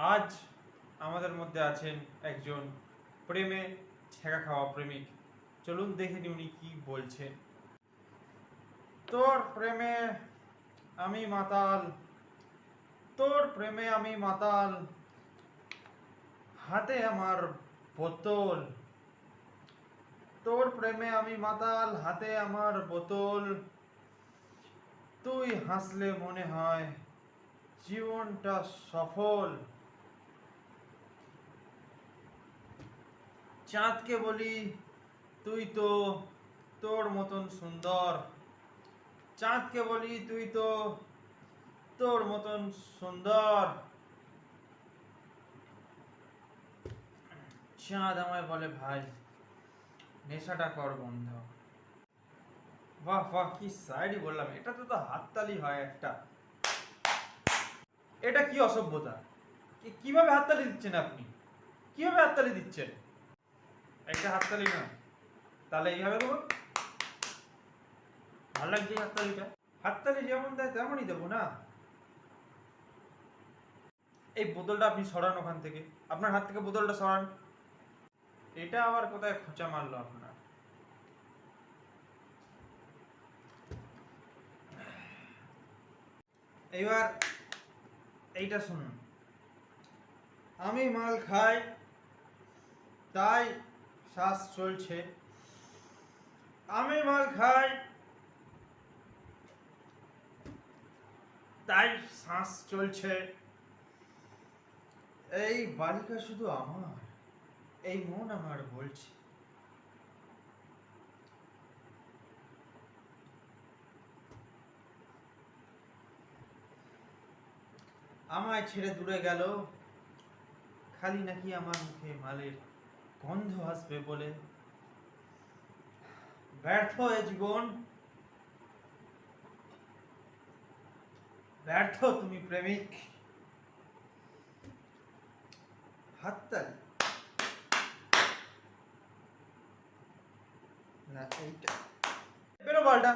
আজ আমাদের মধ্যে আছেন একজন প্রেমে ছেঁকা খাওয়া প্রেমিক। চলুন দেখে নিই উনি কি বলছেন। তোর প্রেমে আমি মাতাল, তোর প্রেমে আমি মাতাল, হাতে আমার বোতল। তোর প্রেমে আমি মাতাল, হাতে আমার বোতল। তুই হাসলে মনে হয় জীবনটা সফল। চাঁদকে বলি তুই তো তোর মতন সুন্দর। চাঁদকে বলি তুই তো তোর মতন সুন্দর। চাঁদ আমায় বলে ভাই নেশাটা কর বন্ধ। বাহ বাহ, কি শায়রি বললাম! এটা তো হাততালি হয় একটা। এটা কি অসভ্যতা! কিভাবে হাততালি দিচ্ছেন আপনি? কিভাবে হাততালি দিচ্ছেন? একটা হাততালি না, তাহলে এইভাবে দেবো। ভালো লাগছে হাততালিটা। হাততালি যেমন দেয় তেমনই দেবো না। এই বোতলটা আপনি সরান ওখান থেকে, আপনার হাত থেকে বোতলটা সরান। এটা আবার কোথায় খোঁচা মারলো আপনার? এইবার এইটা শুনুন। আমি মাল খাই তাই শ্বাস চলছে। আমি মাল খাই তাই শ্বাস চলছে। এই বালিকা শুধু আমার, এই মন আমার বলছে। আমায় ছেড়ে দূরে গেল, খালি নাকি আমার মুখে মালের গন্ধ আসবে বলে। ব্যর্থ এ জীবন, ব্যর্থ তুমি প্রেমিক। হাততালি না, এইটা বেরো পাল্টা।